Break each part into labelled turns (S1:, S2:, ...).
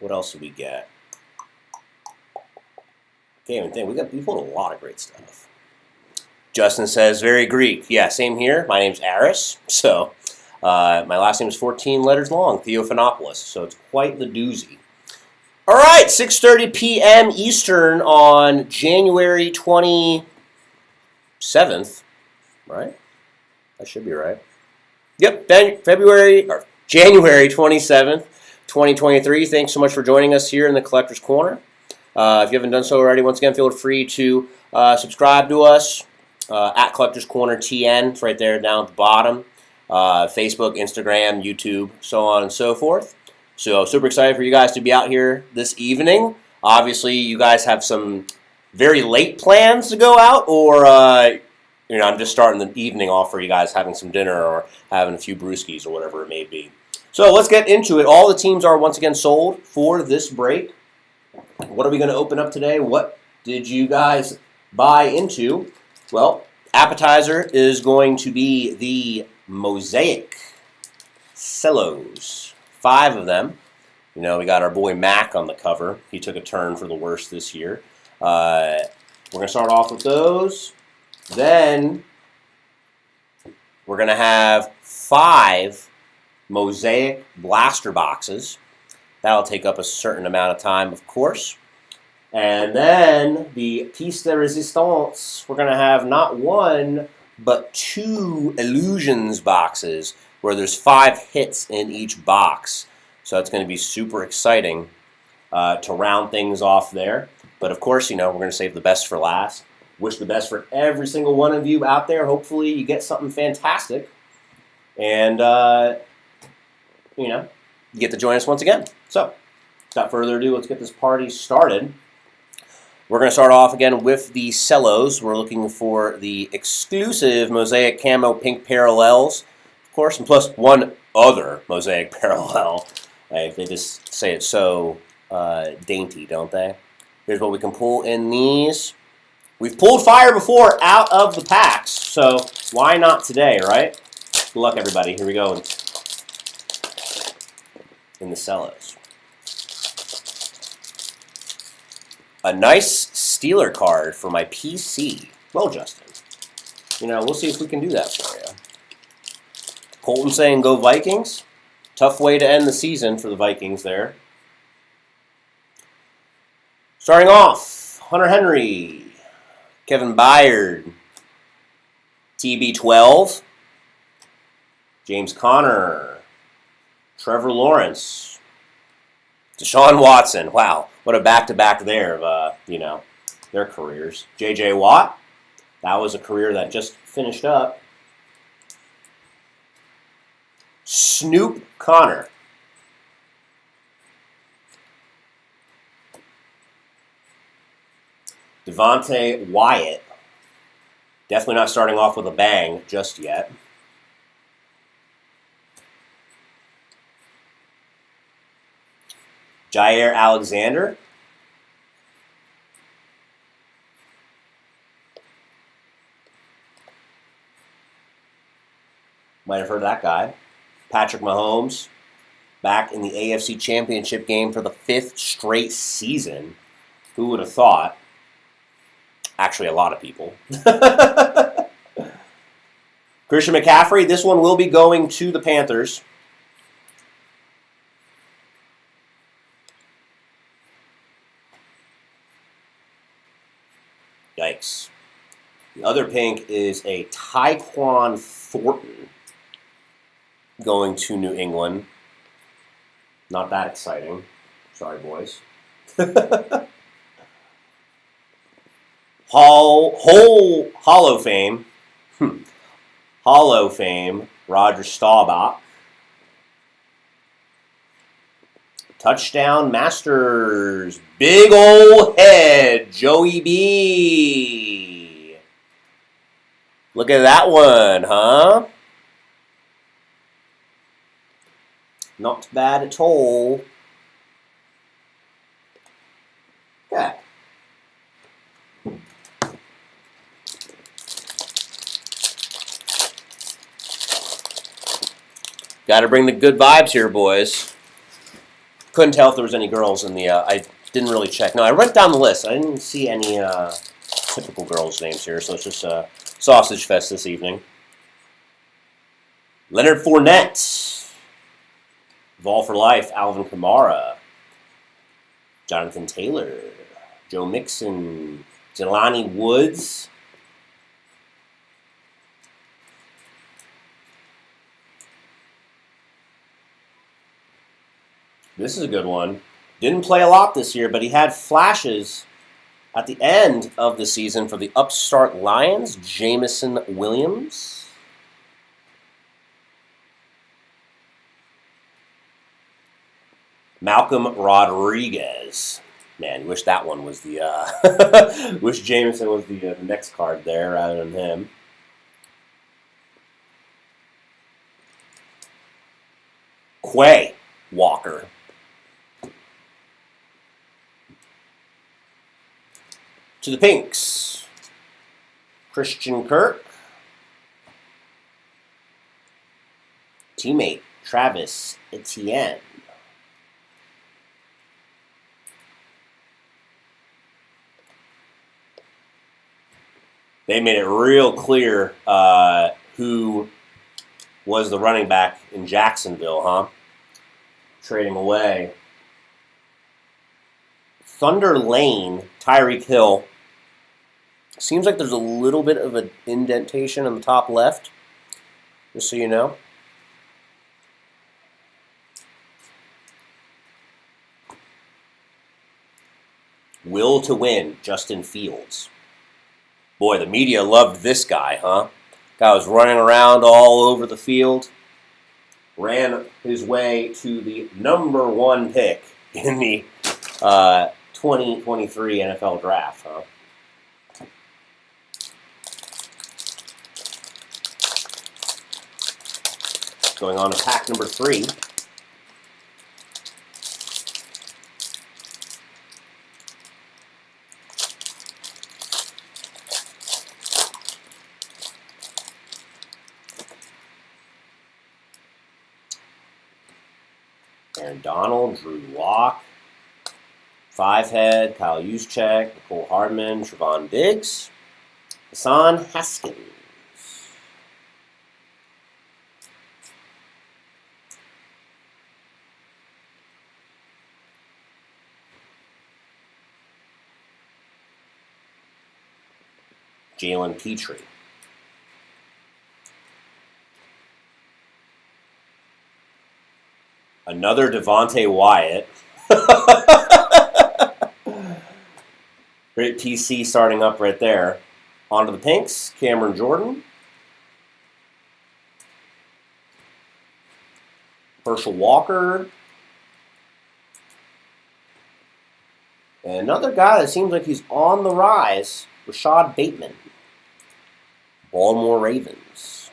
S1: What else did we get? Can't even think. We pulled a lot of great stuff. Justin says, very Greek. Yeah, same here. My name's Aris. So my last name is 14 letters long, Theophanopoulos. So it's quite the doozy. All right, 6:30 p.m. Eastern on January 27th. Right? That should be right. Yep, January 27th, 2023. Thanks so much for joining us here in the Collector's Corner. If you haven't done so already, once again, feel free to subscribe to us at Collector's Corner TN. It's right there down at the bottom. Facebook, Instagram, YouTube, so on and so forth. So super excited for you guys to be out here this evening. Obviously, you guys have some very late plans to go out, or I'm just starting the evening off for you guys having some dinner or having a few brewskis or whatever it may be. So let's get into it. All the teams are once again sold for this break. What are we going to open up today? What did you guys buy into? Well, appetizer is going to be the Mosaic Cellos. 5 of them. We got our boy Mac on the cover. He took a turn for the worse this year. We're going to start off with those. Then we're going to have 5 Mosaic blaster boxes. That'll take up a certain amount of time, of course. And then the piece de resistance, we're going to have not 1, but 2 illusions boxes where there's 5 hits in each box. So it's going to be super exciting to round things off there. But of course, we're going to save the best for last. Wish the best for every single one of you out there. Hopefully you get something fantastic. And, you get to join us once again. So, without further ado, let's get this party started. We're going to start off again with the cellos. We're looking for the exclusive Mosaic Camo Pink Parallels, of course, and plus 1 other Mosaic Parallel. They just say it so dainty, don't they? Here's what we can pull in these. We've pulled fire before out of the packs, so why not today, right? Good luck, everybody. Here we go. In the cellos. A nice Steeler card for my PC. Well, Justin, we'll see if we can do that for you. Colton saying go Vikings. Tough way to end the season for the Vikings there. Starting off, Hunter Henry, Kevin Byard, TB12, James Conner, Trevor Lawrence, Deshaun Watson. Wow, what a back-to-back there of, their careers. J.J. Watt, that was a career that just finished up. Snoop Connor. Devontae Wyatt. Definitely not starting off with a bang just yet. Jair Alexander. Might have heard of that guy. Patrick Mahomes, back in the AFC Championship game for the 5th straight season. Who would have thought? Actually, a lot of people. Christian McCaffrey, this one will be going to the Panthers. Yikes. The other pink is a Tyquan Thornton going to New England. Not that exciting. Sorry, boys. Hall of Fame. Hall of Fame, Roger Staubach. Touchdown Masters. Big ol' head, Joey B. Look at that one, huh? Not bad at all. Okay. Got to bring the good vibes here, boys. Couldn't tell if there was any girls in the. I didn't really check. No, I went down the list. I didn't see any typical girls' names here, so it's just sausage fest this evening. Leonard Fournette, Vol for Life, Alvin Kamara, Jonathan Taylor, Joe Mixon, Jelani Woods. This is a good one. Didn't play a lot this year, but he had flashes at the end of the season for the upstart Lions. Jamison Williams. Malcolm Rodriguez. Man, wish that one was the. Wish Jameson was the next card there rather than him. Quay Walker. To the Pinks, Christian Kirk. Teammate Travis Etienne. They made it real clear who was the running back in Jacksonville, huh? Trading away. Thunder Lane, Tyreek Hill. Seems like there's a little bit of an indentation on the top left, just so you know. Will to win, Justin Fields. Boy, the media loved this guy, huh? Guy was running around all over the field. Ran his way to the number 1 pick in the 2023 NFL Draft, huh? Going on to pack number 3. Aaron Donald, Drew Lock, 5-head, Kyle Juszczyk, Nicole Hardman, Trevon Diggs, Hassan Haskins. Jalen Petrie. Another Devontae Wyatt. Great PC starting up right there. On to the Pinks, Cameron Jordan. Herschel Walker. And another guy that seems like he's on the rise, Rashad Bateman. Baltimore Ravens.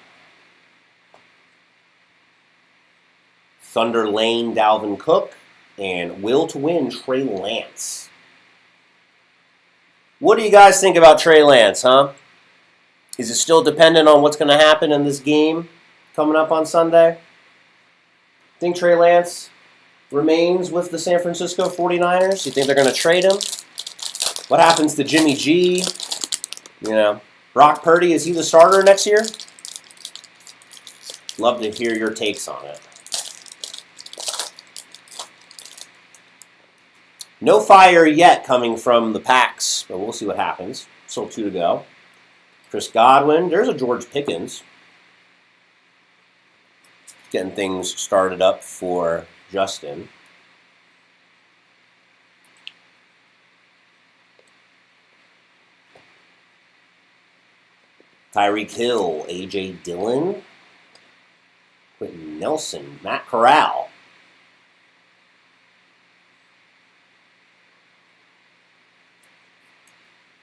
S1: Thunder Lane, Dalvin Cook. And Will to Win, Trey Lance. What do you guys think about Trey Lance, huh? Is it still dependent on what's going to happen in this game coming up on Sunday? Think Trey Lance remains with the San Francisco 49ers? You think they're going to trade him? What happens to Jimmy G? You know, Brock Purdy, is he the starter next year? Love to hear your takes on it. No fire yet coming from the Packs, but we'll see what happens. Still 2 to go. Chris Godwin. There's a George Pickens. Getting things started up for Justin. Tyreek Hill, A.J. Dillon. Quentin Nelson, Matt Corral.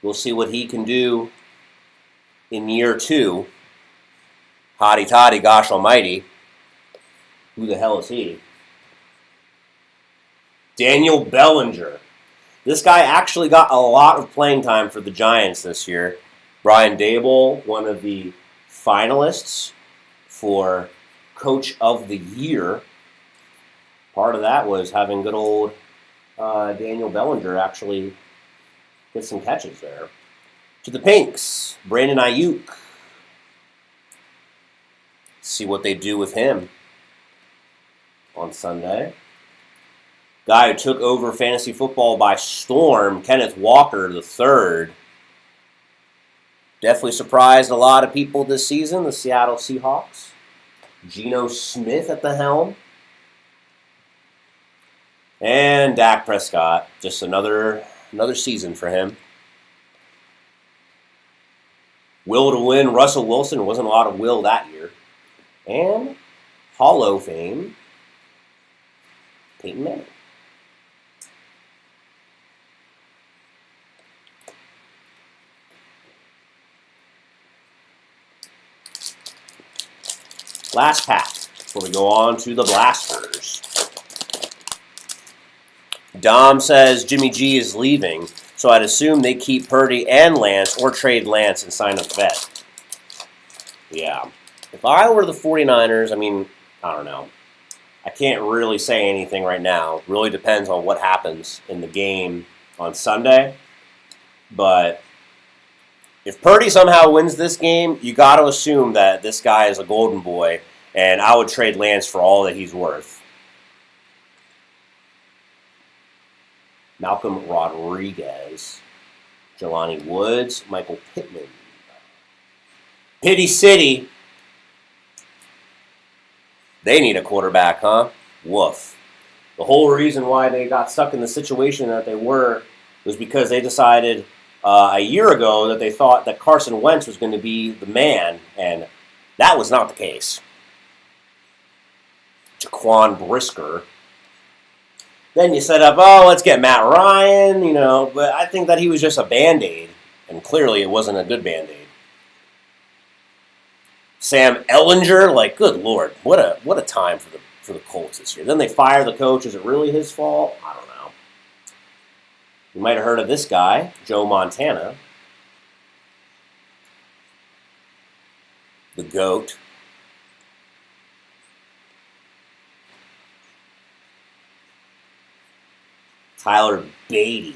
S1: We'll see what he can do in year 2. Hotty toddy, gosh almighty. Who the hell is he? Daniel Bellinger. This guy actually got a lot of playing time for the Giants this year. Brian Daboll, one of the finalists for Coach of the Year. part of that was having good old Daniel Bellinger actually get some catches there. To the Pinks, Brandon Ayuk. See what they do with him on Sunday. Guy who took over fantasy football by storm, Kenneth Walker III. Definitely surprised a lot of people this season, the Seattle Seahawks. Geno Smith at the helm. And Dak Prescott, just another season for him. Will to win, Russell Wilson. Wasn't a lot of will that year. And Hall of Fame, Peyton Manning. Last pack before we go on to the Blasters. Dom says Jimmy G is leaving, so I'd assume they keep Purdy and Lance or trade Lance and sign a vet. Yeah. If I were the 49ers, I don't know. I can't really say anything right now. It really depends on what happens in the game on Sunday. But if Purdy somehow wins this game, you got to assume that this guy is a golden boy, and I would trade Lance for all that he's worth. Malcolm Rodriguez, Jelani Woods, Michael Pittman. Pity City. They need a quarterback, huh? Woof. The whole reason why they got stuck in the situation that they were was because they decided a year ago that they thought that Carson Wentz was going to be the man, and that was not the case. Jaquan Brisker. Then you set up, let's get Matt Ryan, but I think that he was just a Band-Aid, and clearly it wasn't a good Band-Aid. Sam Ellinger, good Lord, what a time for the Colts this year. Then they fire the coach. Is it really his fault? I don't know. You might have heard of this guy, Joe Montana, the GOAT. Tyler Beatty.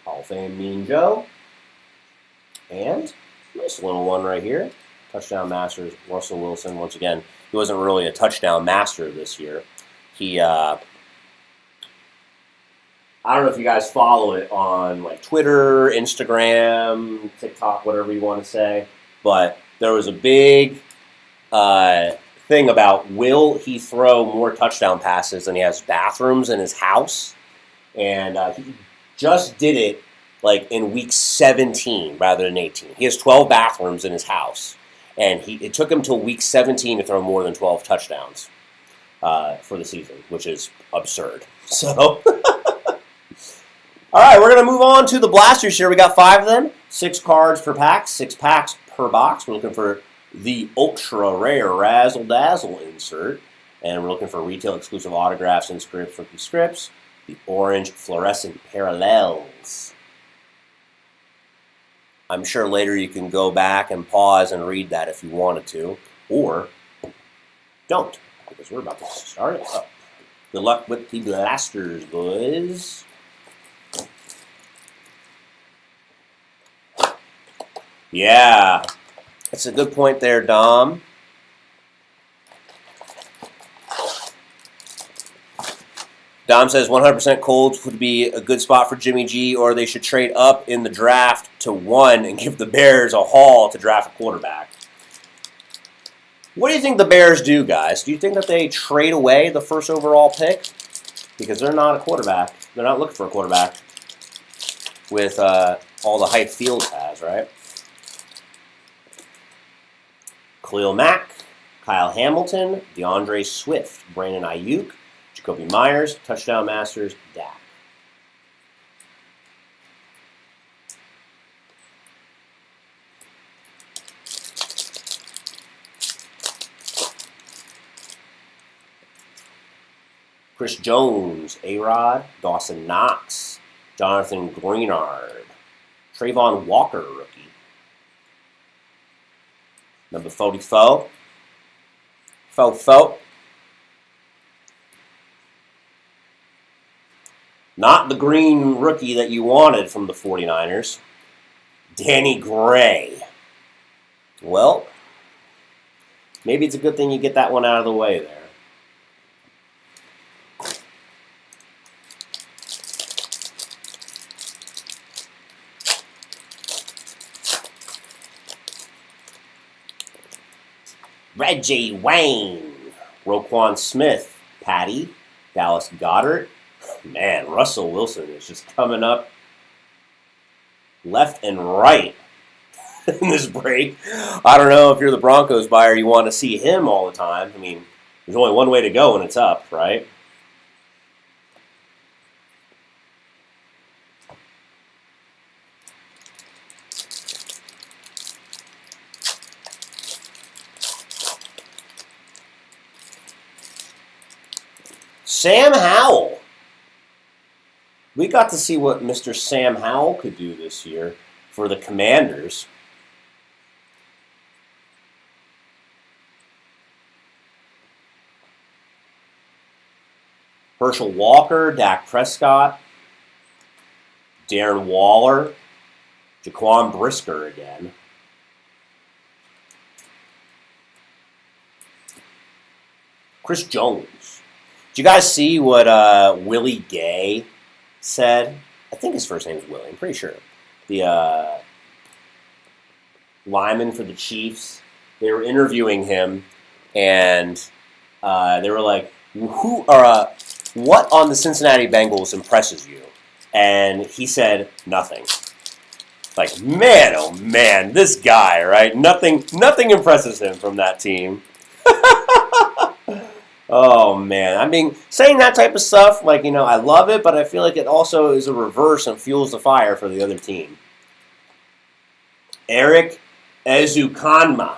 S1: Hall of Fame Mean Joe. And nice little one right here. Touchdown Masters, Russell Wilson. Once again, he wasn't really a touchdown master this year. He, I don't know if you guys follow it on Twitter, Instagram, TikTok, whatever you want to say, but there was a big thing about will he throw more touchdown passes than he has bathrooms in his house, and he just did it in week 17 rather than 18. He has 12 bathrooms in his house, and it took him till week 17 to throw more than 12 touchdowns for the season, which is absurd. So. All right, we're going to move on to the Blasters here. We got 5 of them, 6 cards per pack, 6 packs per box. We're looking for the ultra rare Razzle Dazzle insert, and we're looking for retail exclusive autographs and scripts, rookie scripts, the orange fluorescent parallels. I'm sure later you can go back and pause and read that if you wanted to, or don't, because we're about to start it up. Good luck with the Blasters, boys. Yeah, that's a good point there, Dom. Dom says 100% Colts would be a good spot for Jimmy G, or they should trade up in the draft to 1 and give the Bears a haul to draft a quarterback. What do you think the Bears do, guys? Do you think that they trade away the first overall pick? Because they're not a quarterback. They're not looking for a quarterback with all the hype Fields has, right? Khalil Mack, Kyle Hamilton, DeAndre Swift, Brandon Ayuk, Jacoby Myers, Touchdown Masters, Dak. Chris Jones, A-Rod, Dawson Knox, Jonathan Greenard, Trayvon Walker, rookie. Number 44. Fo. Not the green rookie that you wanted from the 49ers. Danny Gray. Well, maybe it's a good thing you get that one out of the way there. Reggie Wayne. Roquan Smith. Patty. Dallas Goedert. Man, Russell Wilson is just coming up left and right in this break. I don't know if you're the Broncos buyer, you want to see him all the time. I mean, there's only one way to go when it's up, right? Sam Howell. We got to see what Mr. Sam Howell could do this year for the Commanders. Herschel Walker, Dak Prescott, Darren Waller, Jaquan Brisker again. Chris Jones. Did you guys see what Willie Gay said? I think his first name is Willie, I'm pretty sure. The lineman for the Chiefs. They were interviewing him, and they were like, what on the Cincinnati Bengals impresses you? And he said, nothing. Like, man, oh man, this guy, right? Nothing impresses him from that team. Oh, man. I mean, saying that type of stuff, like, I love it, but I feel like it also is a reverse and fuels the fire for the other team. Eric Ezukanma.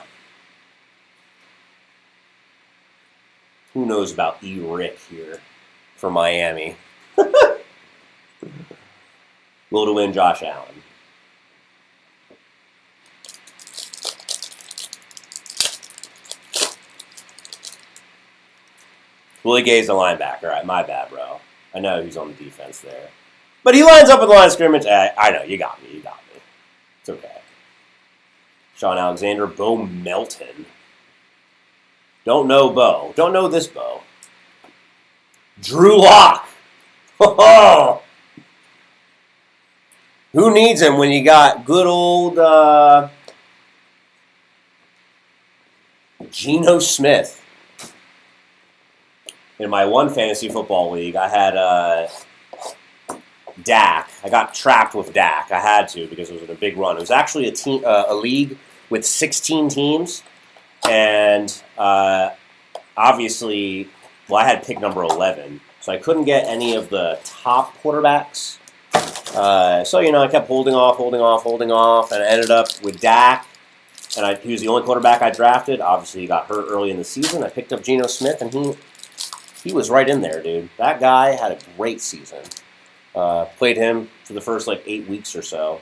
S1: Who knows about E-Rick here for Miami? Will to win Josh Allen. Willie Gay's a linebacker. All right, my bad, bro. I know he's on the defense there. But he lines up with the line of scrimmage. I know, you got me. It's okay. Sean Alexander, Bo Melton. Don't know Bo. Don't know this Bo. Drew Lock. Who needs him when you got good old Geno Smith? In my one fantasy football league, I had Dak. I got trapped with Dak. I had to because it was a big run. It was actually a league with 16 teams, and obviously, I had pick number 11, so I couldn't get any of the top quarterbacks. So I kept holding off, and I ended up with Dak, and he was the only quarterback I drafted. Obviously, he got hurt early in the season. I picked up Geno Smith, and he was right in there, dude. That guy had a great season. Played him for the first 8 weeks or so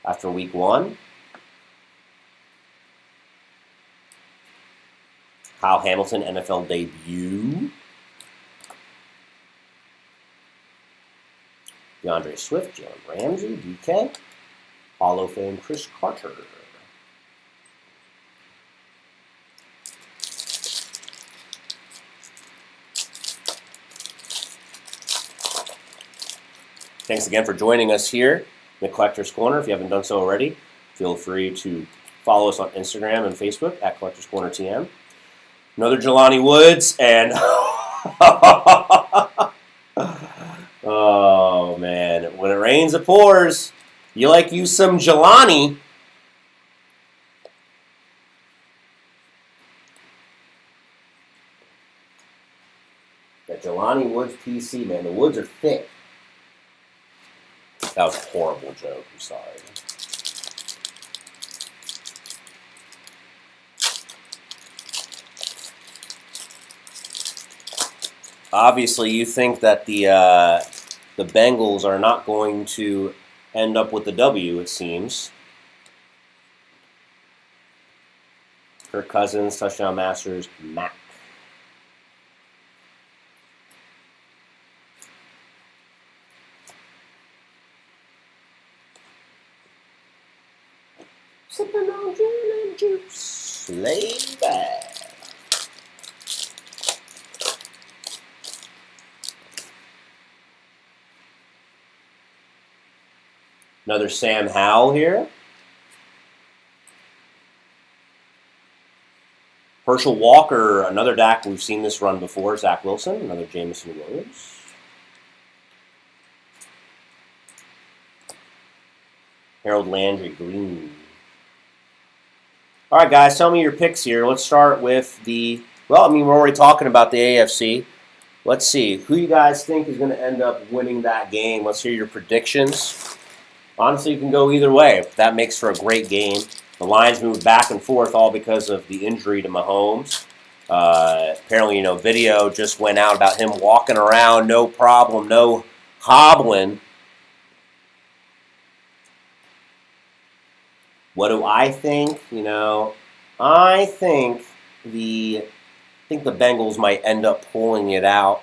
S1: after week 1. Kyle Hamilton, NFL debut. DeAndre Swift, Jalen Ramsey, DK. Hall of Fame Chris Carter. Thanks again for joining us here in the Collector's Corner. If you haven't done so already, feel free to follow us on Instagram and Facebook at Collector's Corner TM. Another Jelani Woods, and oh man, when it rains it pours. You like you some Jelani. That Jelani Woods PC, man, the woods are thick. That was a horrible joke. I'm sorry. Obviously, you think that the Bengals are not going to end up with the W, it seems. Kirk Cousins, touchdown Masters, Mac. Sipping on gin and juice, laid back. Another Sam Howell here. Herschel Walker, another Dak. We've seen this run before. Zach Wilson, another Jameson Williams. Harold Landry, green. All right, guys, tell me your picks here. Let's start with we're already talking about the AFC. Let's see. Who you guys think is going to end up winning that game? Let's hear your predictions. Honestly, you can go either way. That makes for a great game. The lines moved back and forth all because of the injury to Mahomes. Apparently, video just went out about him walking around, no problem, no hobbling. What do I think? I think the Bengals might end up pulling it out.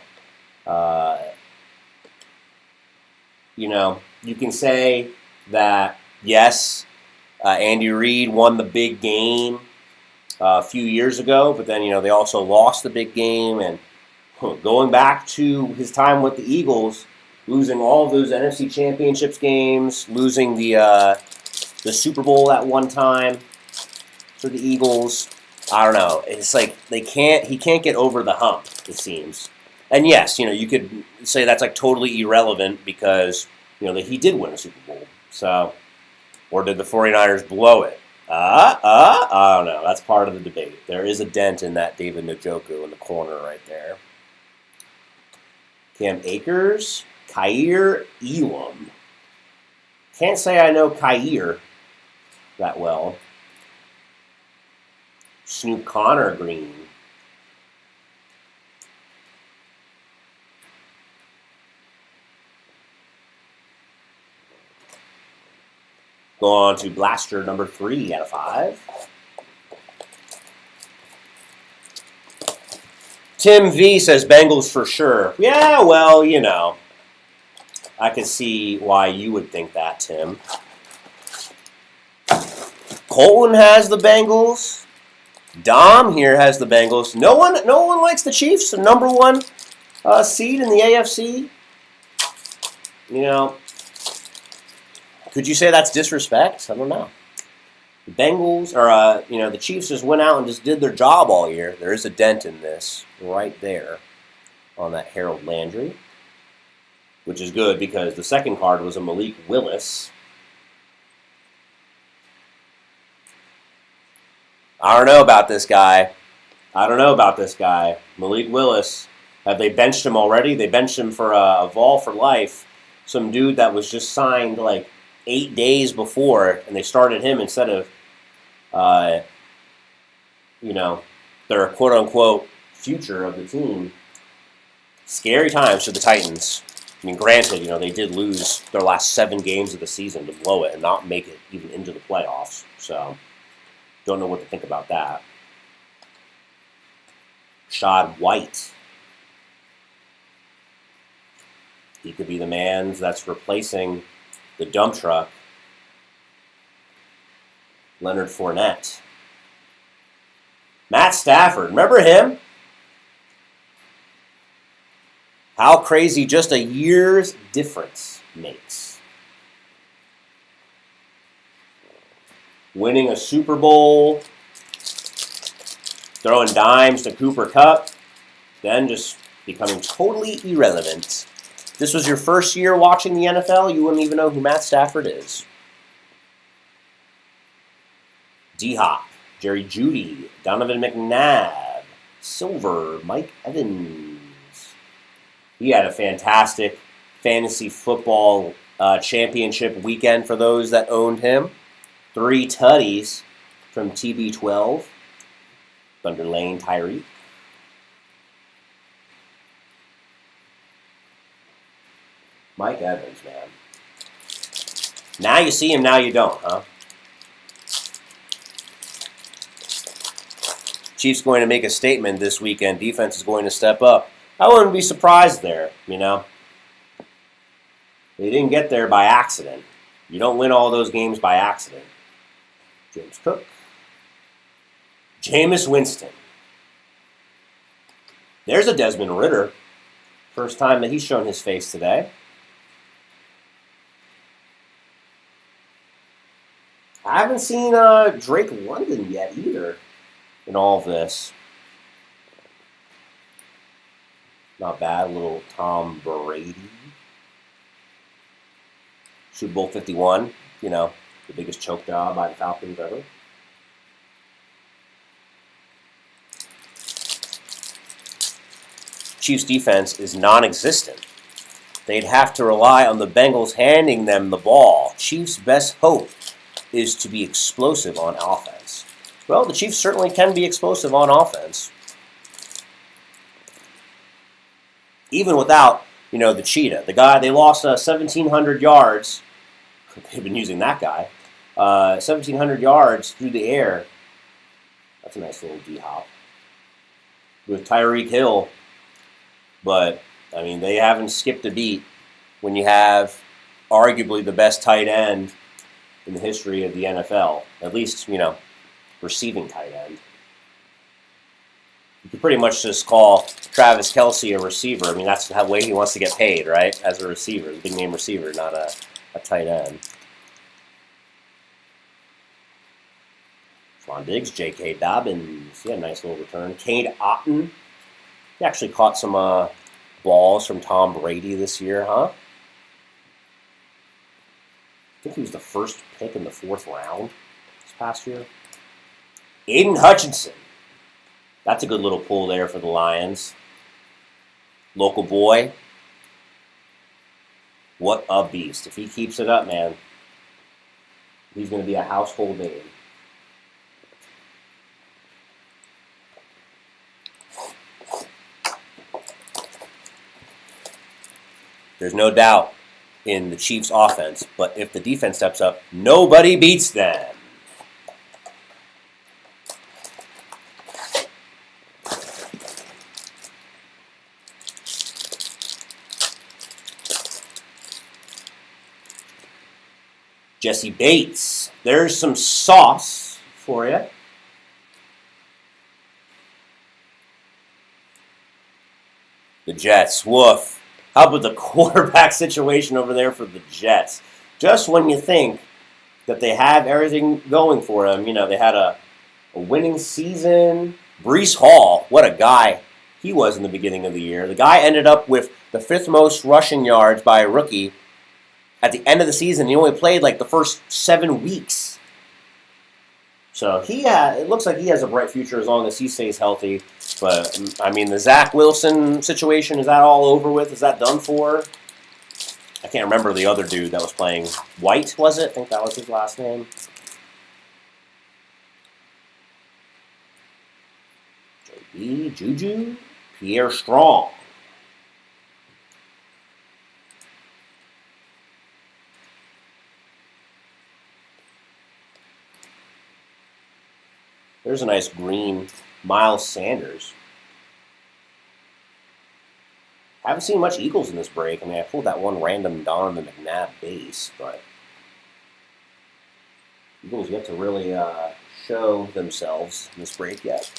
S1: You can say that, yes, Andy Reid won the big game a few years ago, but then, they also lost the big game. And going back to his time with the Eagles, losing all of those NFC Championships games, losing the Super Bowl at one time for the Eagles, I don't know. It's like he can't get over the hump, it seems. And yes, you could say that's like totally irrelevant because, that he did win a Super Bowl. So, or did the 49ers blow it? I don't know. That's part of the debate. There is a dent in that David Njoku in the corner right there. Cam Akers, Kaiir Elam. Can't say I know Kaiir that well. Snoop Connor green. Go on to Blaster number 3 out of 5. Tim V says Bengals for sure. Yeah, well, I can see why you would think that, Tim. Colton has the Bengals. Dom here has the Bengals. No one likes the Chiefs, the number 1 seed in the AFC. Could you say that's disrespect? I don't know. The Bengals, or the Chiefs just went out and just did their job all year. There is a dent in this right there on that Harold Landry, which is good because the second card was a Malik Willis. I don't know about this guy. Malik Willis. Have they benched him already? They benched him for a Vol for life. Some dude that was just signed like 8 days before, and they started him instead of, their quote-unquote future of the team. Scary times for the Titans. I mean, granted, they did lose their last 7 games of the season to blow it and not make it even into the playoffs. So, don't know what to think about that. Rashad White. He could be the man that's replacing the dump truck. Leonard Fournette. Matt Stafford. Remember him? How crazy just a year's difference makes. Winning a Super Bowl, throwing dimes to Cooper Kupp, then just becoming totally irrelevant. If this was your first year watching the NFL, you wouldn't even know who Matt Stafford is. D-Hop, Jerry Jeudy, Donovan McNabb, Silver, Mike Evans. He had a fantastic fantasy football championship weekend for those that owned him. 3 tutties from TB12. Thunder Lane Tyreek. Mike Evans, man. Now you see him, now you don't, huh? Chiefs going to make a statement this weekend. Defense is going to step up. I wouldn't be surprised there, you know. They didn't get there by accident. You don't win all those games by accident. James Cook. Jameis Winston. There's a Desmond Ridder. First time that he's shown his face today. I haven't seen Drake London yet either in all of this. Not bad. A little Tom Brady. Super Bowl 51. You know, the biggest choke job by the Falcons ever. Chiefs defense is non-existent. They'd have to rely on the Bengals handing them the ball. Chiefs' best hope is to be explosive on offense. Well, the Chiefs certainly can be explosive on offense. Even without, you know, the cheetah. The guy, they lost 1,700 yards. They've been using that guy. 1,700 yards through the air. That's a nice little D-hop. With Tyreek Hill. But, I mean, they haven't skipped a beat when you have arguably the best tight end in the history of the NFL. At least, you know, receiving tight end. You could pretty much just call Travis Kelce a receiver. I mean, that's the way he wants to get paid, right? As a receiver, big name receiver, not a tight end. Stephon Diggs, J.K. Dobbins. Yeah, nice little return. Cade Otton. He actually caught some balls from Tom Brady this year, huh? I think he was the first pick in the 4th round this past year. Aiden Hutchinson. That's a good little pull there for the Lions. Local boy. What a beast. If he keeps it up, man, he's going to be a household name. There's no doubt in the Chiefs' offense, but if the defense steps up, nobody beats them. Jesse Bates. There's some sauce for you. The Jets. Woof. How about the quarterback situation over there for the Jets? Just when you think that they have everything going for them, you know, they had a winning season. Breece Hall, what a guy he was in the beginning of the year. The guy ended up with the 5th most rushing yards by a rookie at the end of the season. He only played like the first 7 weeks. So it looks like he has a bright future as long as he stays healthy. But, I mean, the Zach Wilson situation, is that all over with? Is that done for? I can't remember the other dude that was playing. White, was it? I think that was his last name. JB, Juju, Pierre Strong. There's a nice green Miles Sanders. Haven't seen much Eagles in this break. I mean, I pulled that one random Donovan McNabb base, but Eagles yet to really show themselves in this break yet.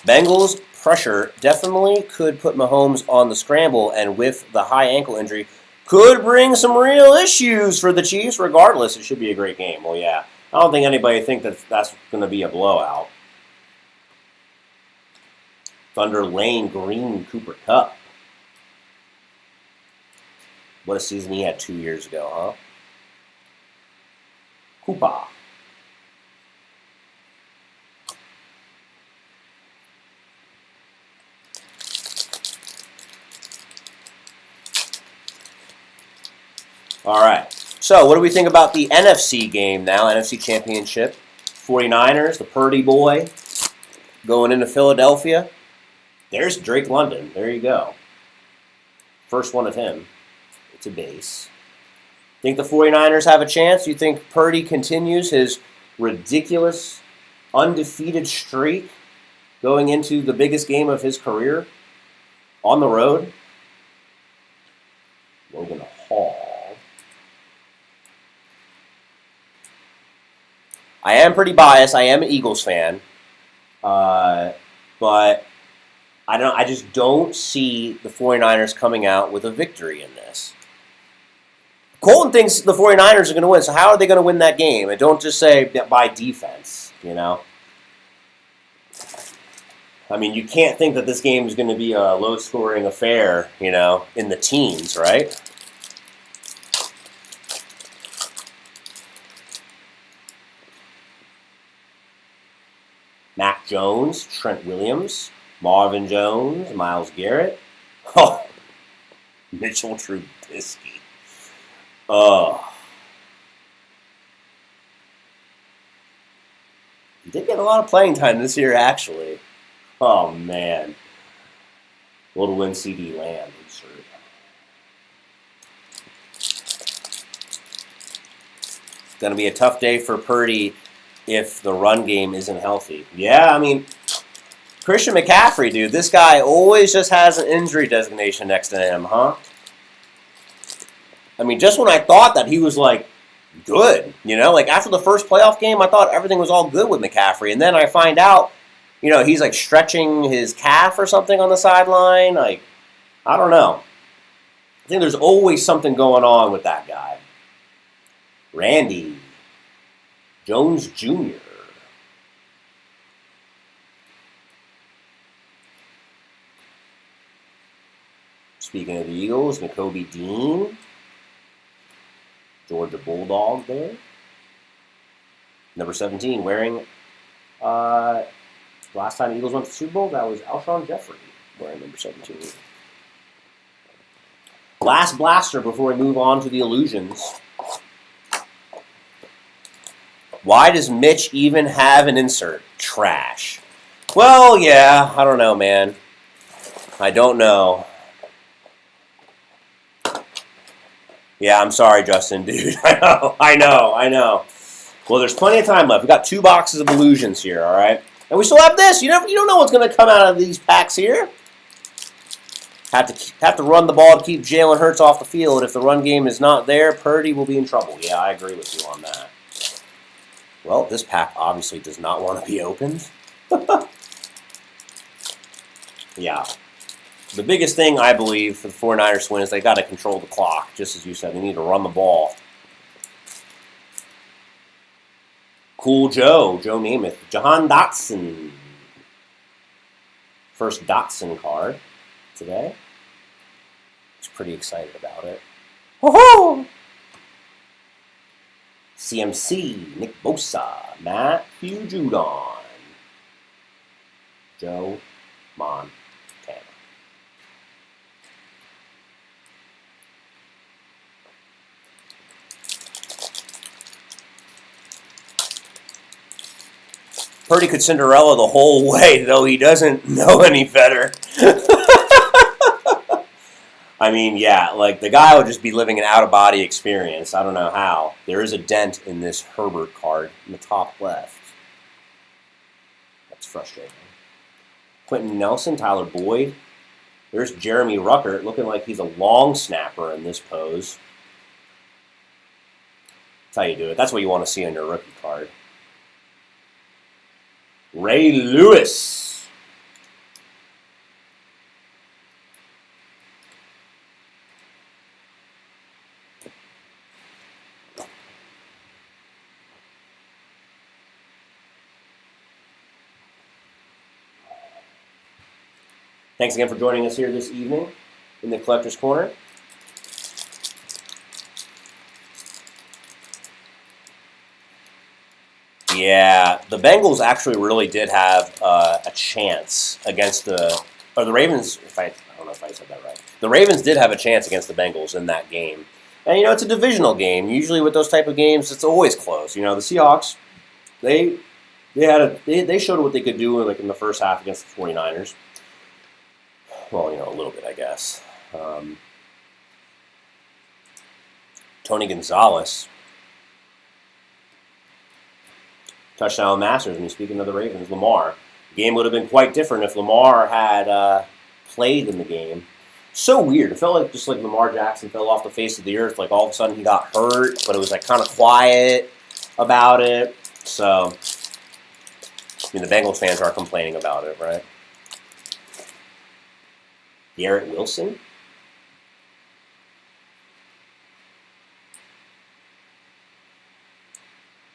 S1: Bengals pressure definitely could put Mahomes on the scramble, and with the high ankle injury, could bring some real issues for the Chiefs. Regardless, it should be a great game. Well, yeah. I don't think anybody thinks that's going to be a blowout. Thunder Lane Green Cooper Kupp. What a season he had 2 years ago, huh? Koopa. All right. So, what do we think about the NFC game now? NFC Championship. 49ers, the Purdy boy, going into Philadelphia. There's Drake London. There you go. First one of him. It's a base. Think the 49ers have a chance? You think Purdy continues his ridiculous, undefeated streak going into the biggest game of his career on the road? Logan Hall. I am pretty biased. I am an Eagles fan. But I just don't see the 49ers coming out with a victory in this. Colton thinks the 49ers are going to win, so how are they going to win that game? And don't just say by defense, you know? I mean, you can't think that this game is going to be a low-scoring affair, you know, in the teens, right? Mac Jones, Trent Williams, Marvin Jones, Myles Garrett. Oh, Mitchell Trubisky. Oh. He did get a lot of playing time this year, actually. Oh, man. Little win CD Lamb insert. It's going to be a tough day for Purdy if the run game isn't healthy. Yeah, I mean, Christian McCaffrey, dude, this guy always just has an injury designation next to him, huh? I mean, just when I thought that he was, like, good, you know? Like, after the first playoff game, I thought everything was all good with McCaffrey. And then I find out, you know, he's, like, stretching his calf or something on the sideline. Like, I don't know. I think there's always something going on with that guy. Randy Jones Jr. Speaking of the Eagles, Nakobe Dean. Georgia Bulldog there. Number 17 wearing, last time the Eagles went to the Super Bowl, that was Alshon Jeffrey wearing number 17. Last blaster before we move on to the illusions. Why does Mitch even have an insert? Trash. Well, yeah, I don't know, man. I don't know. Yeah, I'm sorry, Justin, dude. I know. Well, there's plenty of time left. We got 2 boxes of illusions here, all right? And we still have this. You don't know what's going to come out of these packs here. Have to run the ball to keep Jalen Hurts off the field. If the run game is not there, Purdy will be in trouble. Yeah, I agree with you on that. Well, this pack obviously does not want to be opened. Yeah. The biggest thing, I believe, for the 49ers to win is they got to control the clock. Just as you said, they need to run the ball. Cool Joe Namath, Jahan Dotson. First Dotson card today. He's pretty excited about it. Woohoo! CMC, Nick Bosa, Matthew Judon, Joe Montana. Purdy could Cinderella the whole way, though he doesn't know any better. I mean, yeah, like the guy would just be living an out-of-body experience. I don't know how. There is a dent in this Herbert card in the top left. That's frustrating. Quentin Nelson, Tyler Boyd. There's Jeremy Ruckert looking like he's a long snapper in this pose. That's how you do it. That's what you want to see on your rookie card. Ray Lewis. Thanks again for joining us here this evening in the Collector's Corner. Yeah, the Bengals actually really did have a chance against the Ravens. I don't know if I said that right. The Ravens did have a chance against the Bengals in that game, and it's a divisional game. Usually with those type of games, it's always close. The Seahawks, they showed what they could do in the first half against the 49ers. Well, a little bit, I guess. Tony Gonzalez. Touchdown Masters. I mean, speaking of the Ravens, Lamar. The game would have been quite different if Lamar had played in the game. So weird. It felt like just like Lamar Jackson fell off the face of the earth. Like all of a sudden he got hurt, but it was like kind of quiet about it. So, I mean, the Bengals fans are complaining about it, right? Garrett Wilson.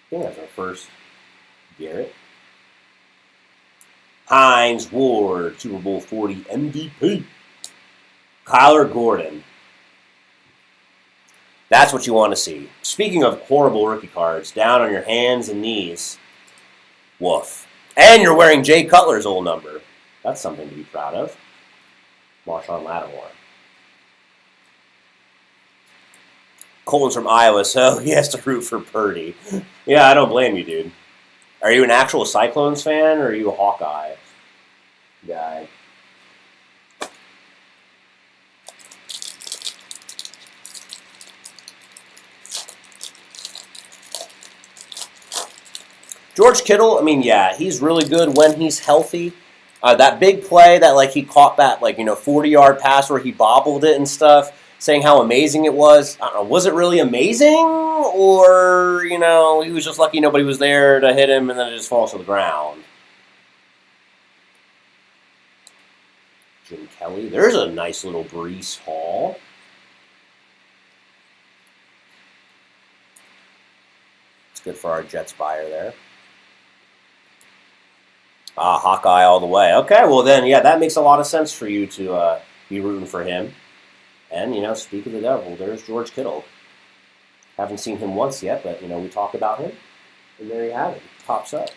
S1: I think that's our first Garrett. Hines Ward, Super Bowl 40 MVP. Kyler Gordon. That's what you want to see. Speaking of horrible rookie cards, down on your hands and knees. Woof. And you're wearing Jay Cutler's old number. That's something to be proud of. Marshawn Lattimore. Colin's from Iowa, so he has to root for Purdy. Yeah, I don't blame you, dude. Are you an actual Cyclones fan, or are you a Hawkeye guy? George Kittle, I mean, yeah, he's really good when he's healthy. That big play that, like, he caught that, 40-yard pass where he bobbled it and stuff, saying how amazing it was. I don't know, was it really amazing? Or, he was just lucky nobody was there to hit him and then it just falls to the ground. Jim Kelly. There's a nice little Breece Hall. It's good for our Jets buyer there. Hawkeye all the way. Okay, well then, yeah, that makes a lot of sense for you to be rooting for him. And, speak of the devil, there's George Kittle. Haven't seen him once yet, but, we talk about him. And there you have it. Pops up.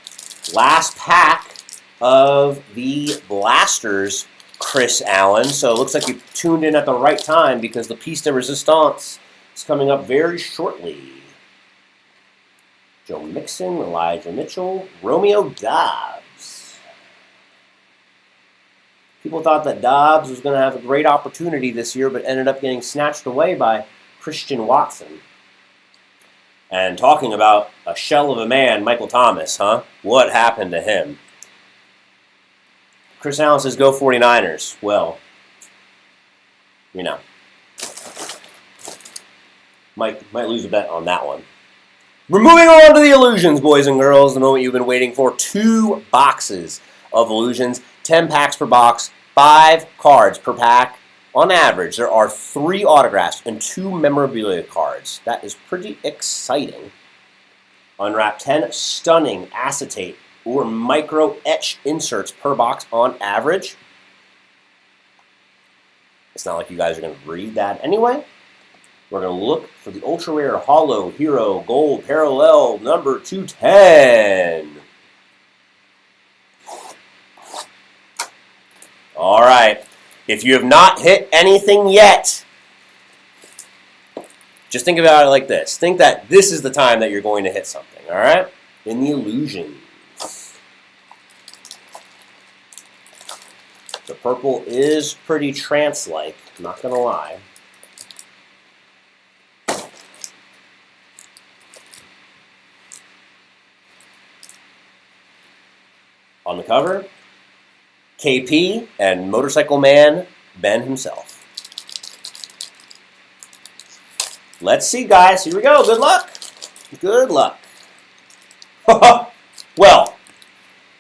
S1: Last pack of the Blasters, Chris Allen. So it looks like you tuned in at the right time because the piece de resistance is coming up very shortly. Joe Mixon, Elijah Mitchell, Romeo Dobbs. People thought that Dobbs was going to have a great opportunity this year, but ended up getting snatched away by Christian Watson. And talking about a shell of a man, Michael Thomas, huh? What happened to him? Chris Allen says, go 49ers. Well, might lose a bet on that one. We're moving on to the illusions, boys and girls. The moment you've been waiting for. 2 boxes of illusions. 10 packs per box, 5 cards per pack. On average, there are 3 autographs and 2 memorabilia cards. That is pretty exciting. Unwrap 10 stunning acetate or micro etch inserts per box on average. It's not like you guys are going to read that anyway. We're going to look for the ultra rare Holo Hero Gold Parallel number 210. All right. If you have not hit anything yet, just think about it like this. Think that this is the time that you're going to hit something, all right? In the illusions. The purple is pretty trance-like, not going to lie. On the cover, KP and Motorcycle Man Ben himself. Let's see, guys. Here we go. Good luck. Good luck. Well,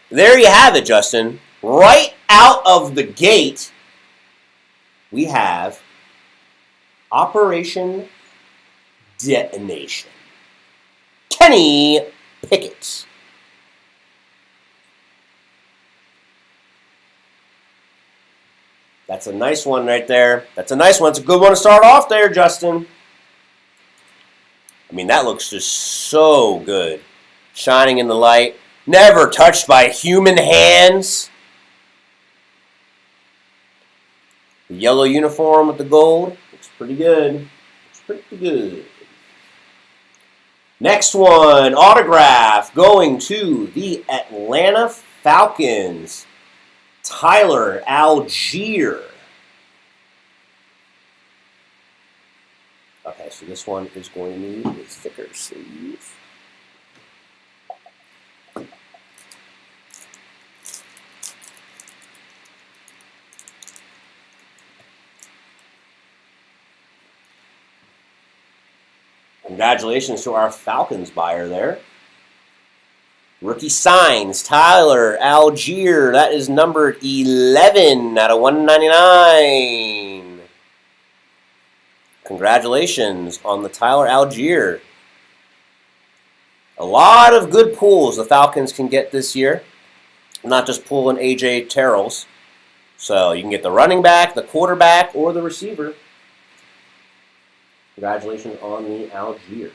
S1: there you have it, Justin. Right out of the gate, we have Operation Detonation. Kenny Pickett. That's a nice one right there. That's a nice one. It's a good one to start off there, Justin. I mean, that looks just so good. Shining in the light. Never touched by human hands. The yellow uniform with the gold. Looks pretty good. Looks pretty good. Next one. Autograph going to the Atlanta Falcons. Tyler Algier. Okay, so this one is going to need a thicker sleeve. Congratulations to our Falcons buyer there. Rookie signs, Tyler Algier. That is numbered 11 out of 199. Congratulations on the Tyler Algier. A lot of good pulls the Falcons can get this year. Not just pulling A.J. Terrells. So you can get the running back, the quarterback, or the receiver. Congratulations on the Algier.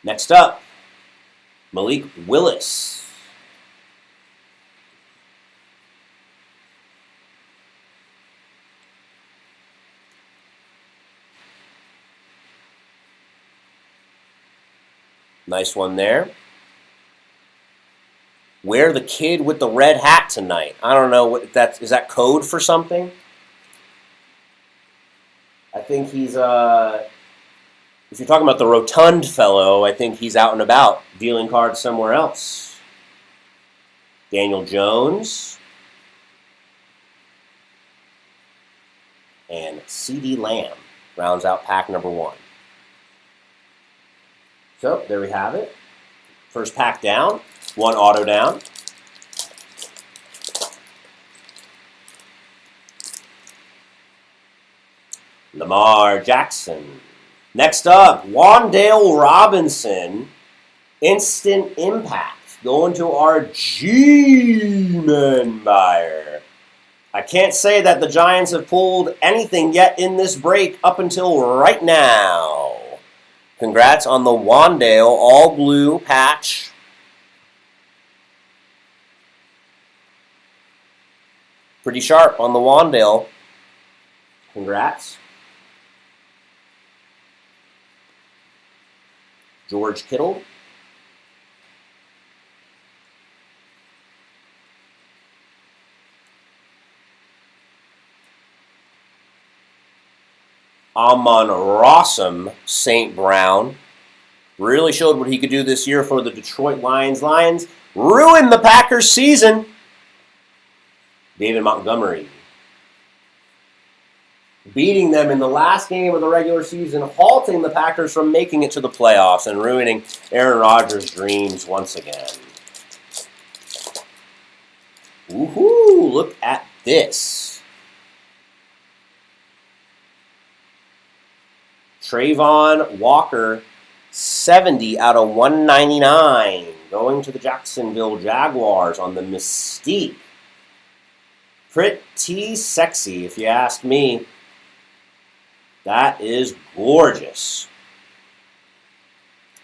S1: Next up, Malik Willis. Nice one there. Wear the kid with the red hat tonight. I don't know what that is. That code for something? I think he's if you're talking about the rotund fellow, I think he's out and about dealing cards somewhere else. Daniel Jones and C.D. Lamb rounds out pack number 1. So there we have it. First pack down, 1 auto down. Lamar Jackson. Next up, Wan'Dale Robinson, Instant Impact, going to our G-Man buyer. I can't say that the Giants have pulled anything yet in this break up until right now. Congrats on the Wan'Dale all-blue patch. Pretty sharp on the Wan'Dale. Congrats. George Kittle. Amon-Ra St. Brown. Really showed what he could do this year for the Detroit Lions. Lions ruined the Packers' season. David Montgomery. Beating them in the last game of the regular season, halting the Packers from making it to the playoffs and ruining Aaron Rodgers' dreams once again. Woohoo! Look at this. Trayvon Walker, 70 out of 199, going to the Jacksonville Jaguars on the Mystique. Pretty sexy, if you ask me. That is gorgeous.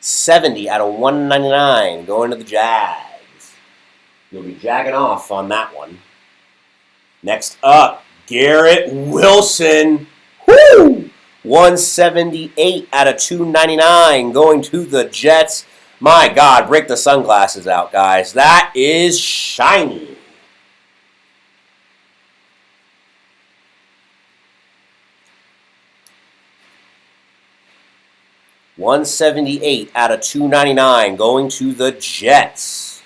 S1: 70 out of 199 going to the Jags. You'll be jagging off on that one. Next up, Garrett Wilson. Woo! 178 out of 299 going to the Jets. My God, break the sunglasses out, guys. That is shiny. $178 out of $299 going to the Jets.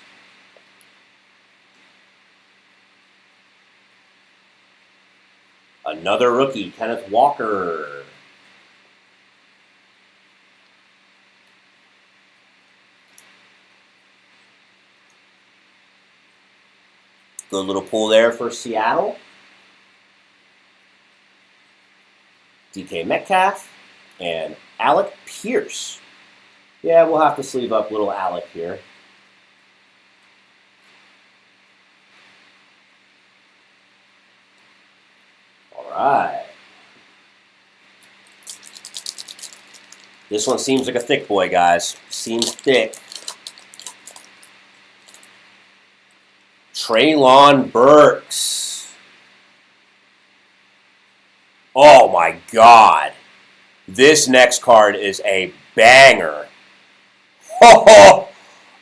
S1: Another rookie, Kenneth Walker. Good little pull there for Seattle. DK Metcalf and Alec Pierce. Yeah, we'll have to sleeve up little Alec here. All right. This one seems like a thick boy, guys. Seems thick. Treylon Burks. Oh my God. This next card is a banger. Oh,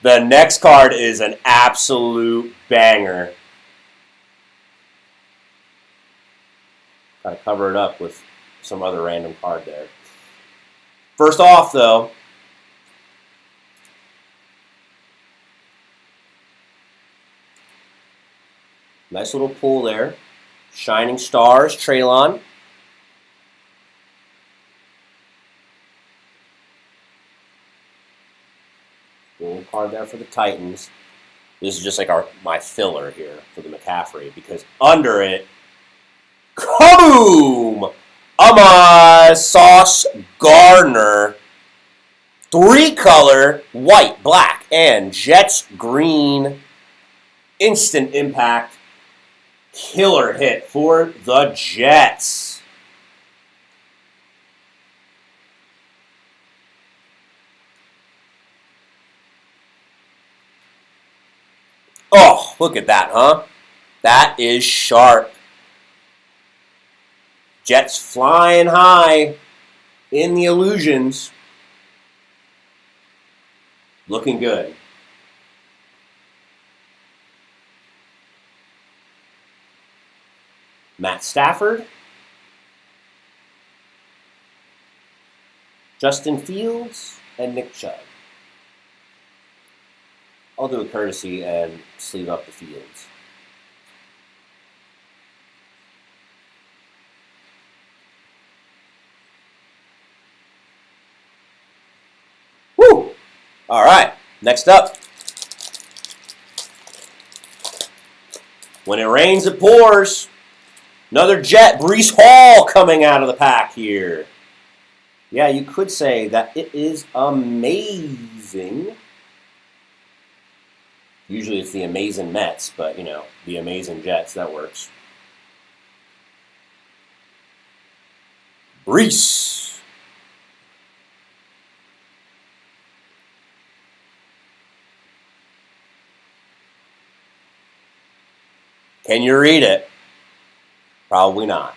S1: the next card is an absolute banger. Kind of cover it up with some other random card there. First off, though, nice little pull there. Shining Stars, Traylon. Little card there for the Titans. This is just like my filler here for the McCaffrey, because under it, kaboom! Sauce Gardner. 3-color, white, black, and Jets green. Instant impact. Killer hit for the Jets. Oh, look at that, huh? That is sharp. Jets flying high in the illusions. Looking good. Matt Stafford. Justin Fields and Nick Chubb. I'll do a courtesy and sleeve up the Fields. Woo! All right, next up. When it rains, it pours. Another Jet, Breece Hall coming out of the pack here. Yeah, you could say that it is amazing. Usually it's the amazing Mets, but, you know, the amazing Jets, that works. Breece. Can you read it? Probably not.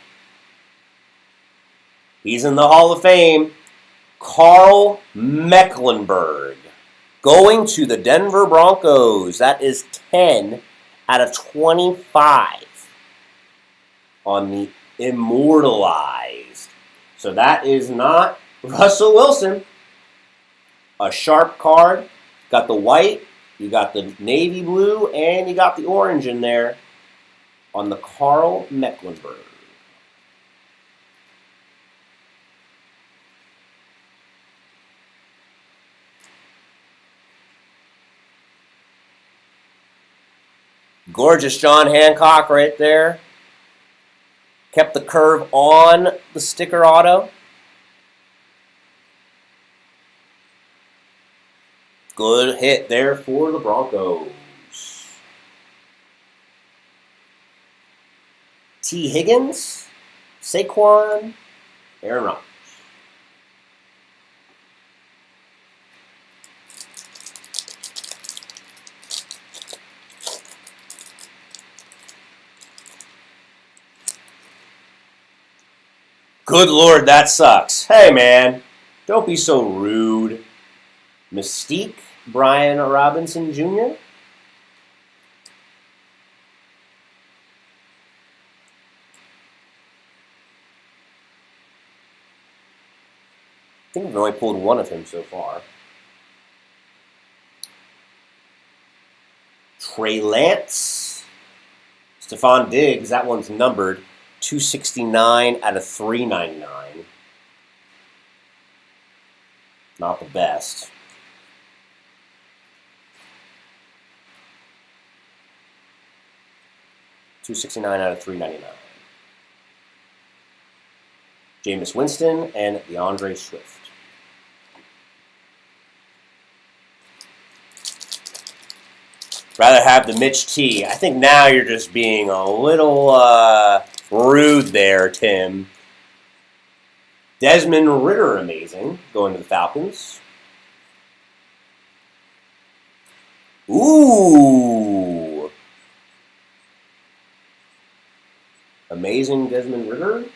S1: He's in the Hall of Fame. Carl Mecklenburg. Going to the Denver Broncos. That is 10 out of 25 on the Immortalized. So that is not Russell Wilson. A sharp card. Got the white, you got the navy blue, and you got the orange in there on the Carl Mecklenburg. Gorgeous John Hancock right there. Kept the curve on the sticker auto. Good hit there for the Broncos. T. Higgins, Saquon, Aaron Rodgers. Good Lord, that sucks. Hey, man, don't be so rude. Mystique, Brian Robinson Jr. I think we've only pulled one of him so far. Trey Lance. Stephon Diggs, that one's numbered. 269 out of 399. Not the best. $269 out of 399. Jameis Winston and DeAndre Swift. Rather have the Mitch T. I think now you're just being a little rude there, Tim. Desmond Ridder, amazing, going to the Falcons. Ooh. Amazing Desmond Ridder.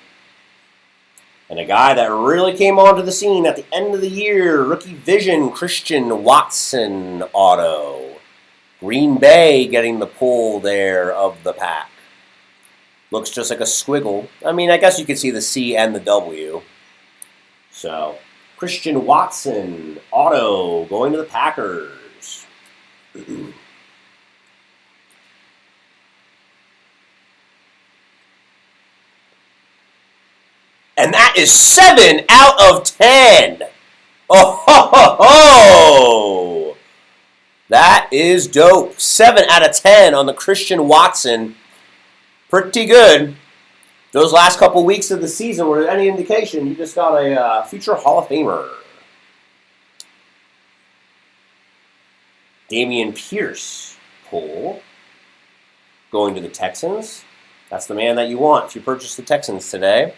S1: And a guy that really came onto the scene at the end of the year, Rookie Vision, Christian Watson auto. Green Bay getting the pull there of the pack. Looks just like a squiggle. I mean, I guess you could see the C and the W. So, Christian Watson, auto, going to the Packers. And that is 7 out of 10. Oh, ho, ho, ho. That is dope. 7 out of 10 on the Christian Watson. Pretty good. Those last couple weeks of the season were any indication, you just got a future Hall of Famer. Dameon Pierce pull. Going to the Texans. That's the man that you want if you purchase the Texans today.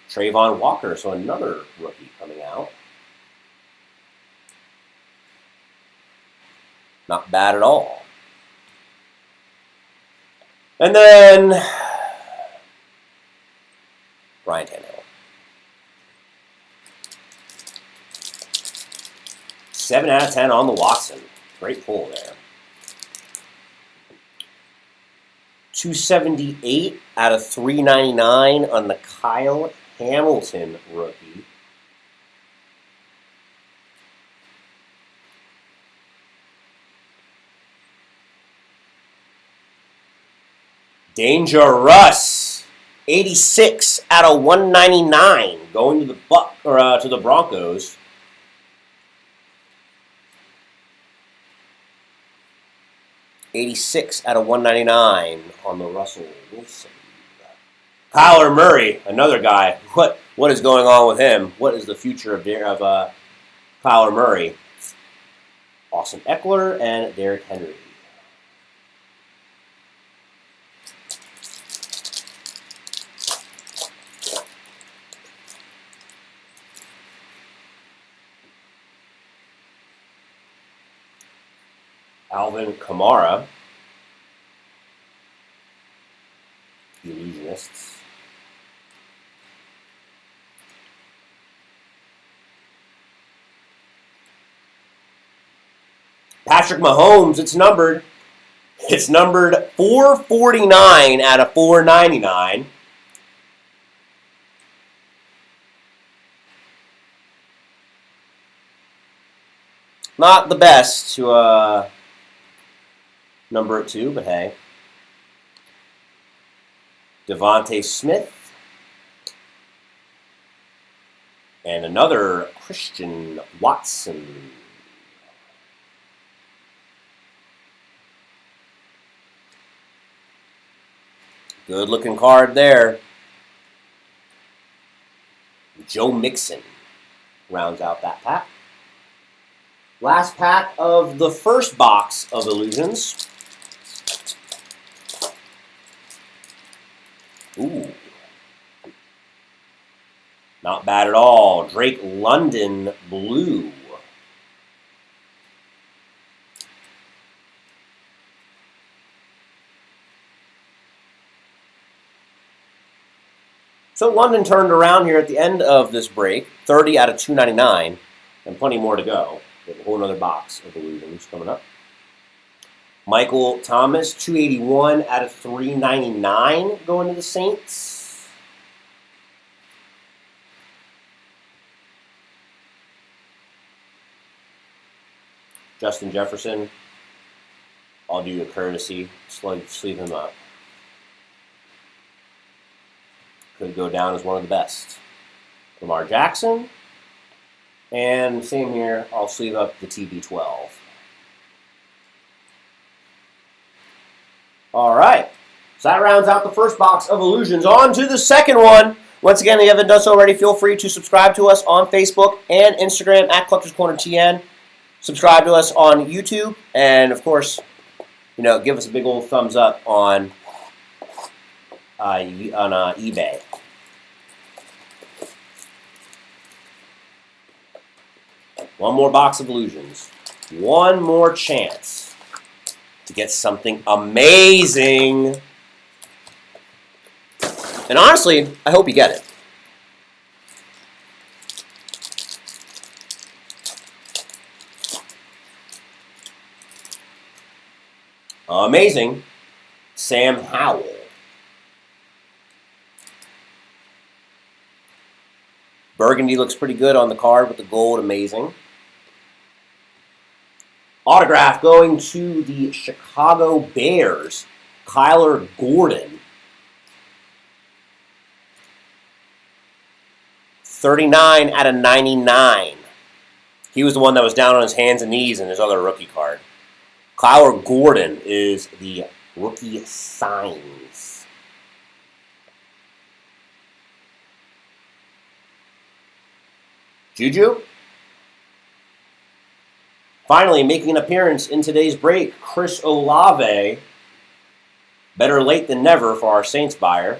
S1: Trayvon Walker, so another rookie coming out. Not bad at all. And then Ryan Tannehill. 7 out of 10 on the Watson. Great pull there. 278 out of 399 on the Kyle Hamilton rookie. Dangerous. 86 out of 199 going to the to the Broncos. $86 out of 199 on the Russell Wilson. Kyler Murray, another guy. What is going on with him? What is the future of Kyler Murray? Austin Eckler and Derrick Henry. Alvin Kamara. Illusionists. Patrick Mahomes, it's numbered. It's numbered 449 out of 499. Not the best to number it to, but hey. Devontae Smith. And another Christian Watson. Good looking card there. Joe Mixon rounds out that pack. Last pack of the first box of Illusions. Ooh. Not bad at all. Drake London Blue. So London turned around here at the end of this break. 30 out of 299. And plenty more to go. We have a whole other box of Illusions coming up. Michael Thomas, 281 out of 399 going to the Saints. Justin Jefferson, I'll do you a courtesy, sleeve him up. Could go down as one of the best. Lamar Jackson, and same here, I'll sleeve up the TB12. All right, so that rounds out the first box of Illusions. On to the second one. Once again, if you haven't done so already, feel free to subscribe to us on Facebook and Instagram at Collectors Corner TN. Subscribe to us on YouTube, and of course, give us a big old thumbs up on eBay. One more box of Illusions. One more chance to get something amazing. And honestly, I hope you get it. Amazing. Sam Howell. Burgundy looks pretty good on the card with the gold. Amazing. Autograph going to the Chicago Bears. Kyler Gordon. 39 out of 99. He was the one that was down on his hands and knees in his other rookie card. Kyler Gordon is the rookie signs. Juju. Finally making an appearance in today's break, Chris Olave. Better late than never for our Saints buyer.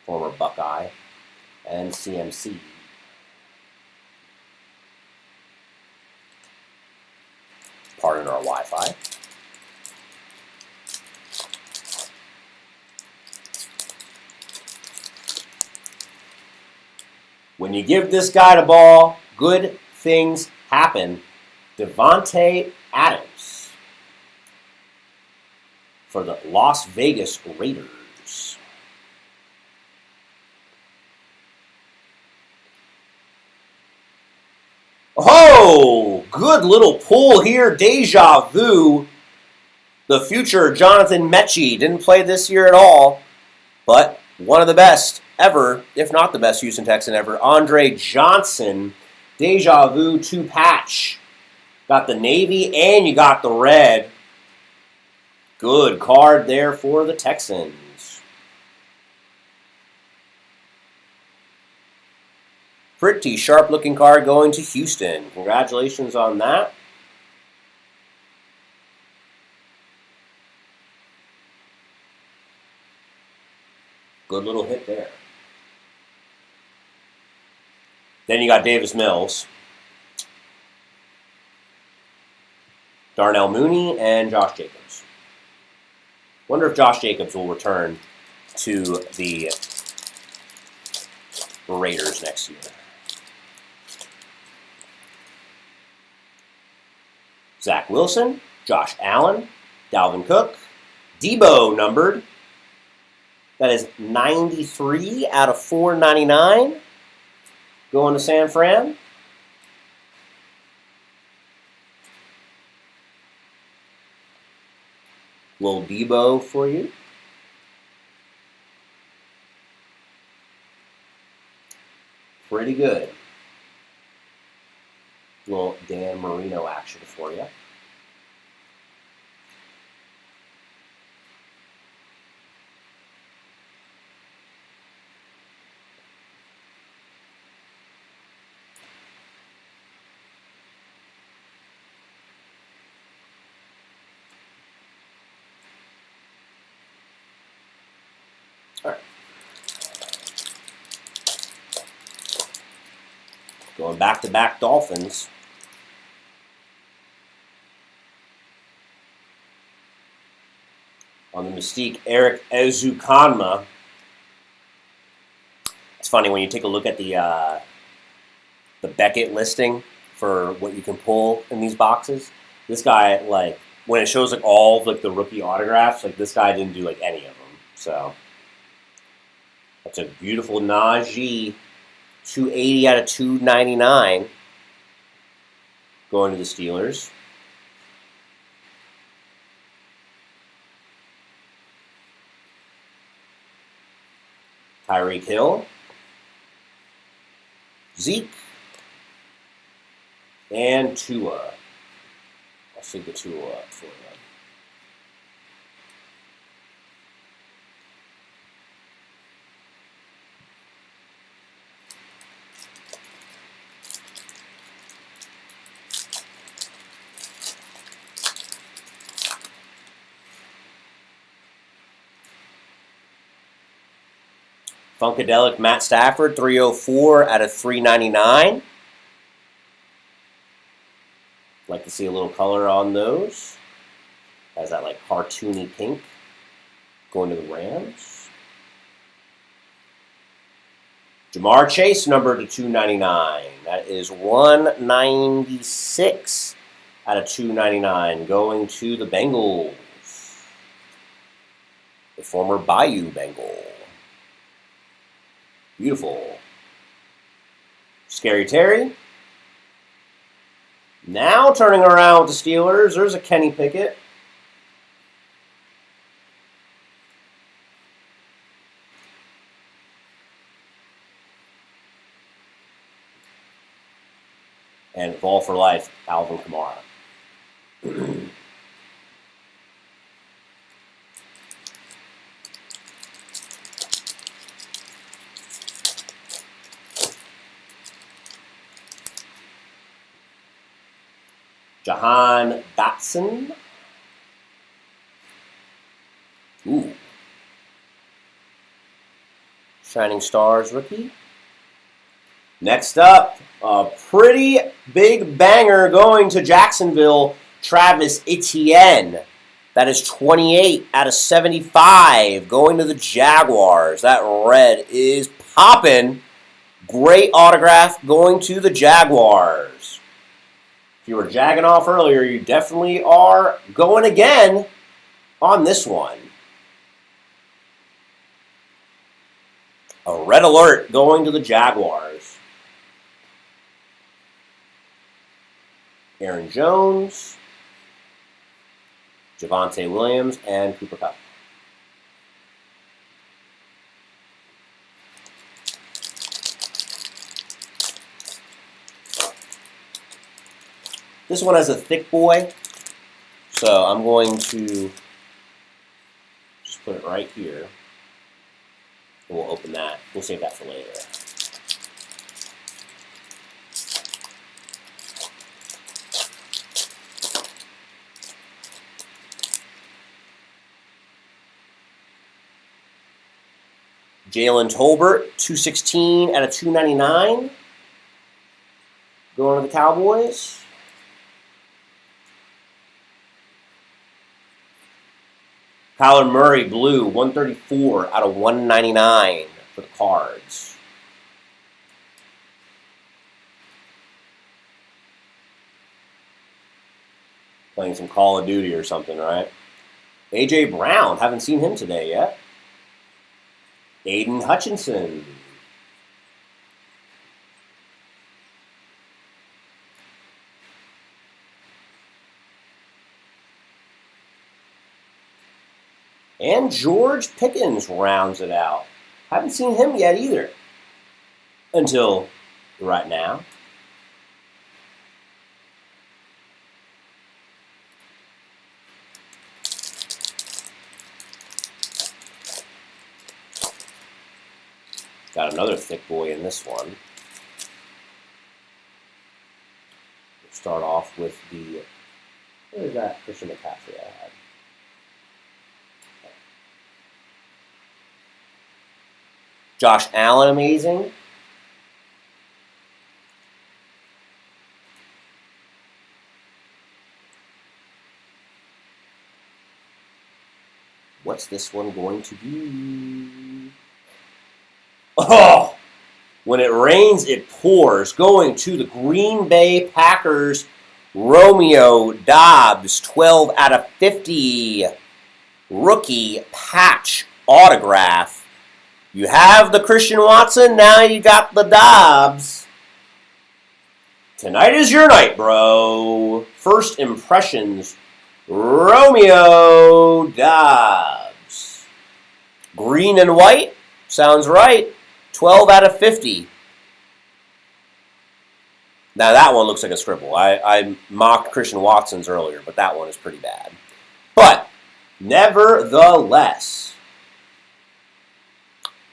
S1: Former Buckeye and CMC. Pardon our Wi-Fi. When you give this guy the ball, good things happen. Devontae Adams for the Las Vegas Raiders. Oh, good little pull here. Deja vu. The future Jonathan Mechie didn't play this year at all, but one of the best ever, if not the best Houston Texan ever. Andre Johnson, Deja vu 2-patch. Got the navy and you got the red. Good card there for the Texans. Pretty sharp looking card going to Houston. Congratulations on that. Good little hit there. Then you got Davis Mills, Darnell Mooney, and Josh Jacobs. Wonder if Josh Jacobs will return to the Raiders next year. Zach Wilson, Josh Allen, Dalvin Cook, Debo numbered. That is 93 out of 499. Going to San Fran. Little Debo for you. Pretty good. Little Dan Marino action for you. All right. Going back-to-back Dolphins. On the Mystique, Eric Ezukanma. It's funny when you take a look at the Beckett listing for what you can pull in these boxes. This guy, like, when it shows like all of, like, the rookie autographs, like, this guy didn't do like any of them. So that's a beautiful Najee, 280 out of 299, going to the Steelers. Tyreek Hill, Zeke, and Tua. I'll see the Tua up for you. Funkadelic Matt Stafford, 304 out of 399. Like to see a little color on those. Has that like cartoony pink. Going to the Rams. Jamar Chase, number to 299. That is 196 out of 299 going to the Bengals. The former Bayou Bengal. Beautiful. Scary Terry. Now turning around with the Steelers, there's a Kenny Pickett. And Ball for Life, Alvin Kamara. Jahan Dotson. Ooh. Shining Stars rookie. Next up, a pretty big banger going to Jacksonville, Travis Etienne. That is 28 out of 75 going to the Jaguars. That red is popping. Great autograph going to the Jaguars. If you were jagging off earlier, you definitely are going again on this one. A red alert going to the Jaguars. Aaron Jones, Javonte Williams, and Cooper Kupp. This one has a thick boy, so I'm going to just put it right here. And we'll open that. We'll save that for later. Jalen Tolbert, 216 out of 299. Going to the Cowboys. Kyler Murray, blue, 134 out of 199 for the Cards. Playing some Call of Duty or something, right? A.J. Brown, haven't seen him today yet. Aiden Hutchinson. And George Pickens rounds it out. Haven't seen him yet either. Until right now. Got another thick boy in this one. We'll start off with the, where is that Christian McCaffrey I had? Josh Allen, amazing. What's this one going to be? Oh! When it rains, it pours. Going to the Green Bay Packers, Romeo Doubs, 12 out of 50. Rookie patch autograph. You have the Christian Watson, now you got the Doubs. Tonight is your night, bro. First impressions, Romeo Doubs. Green and white, sounds right. 12 out of 50. Now that one looks like a scribble. I mocked Christian Watson's earlier, but that one is pretty bad. But, nevertheless,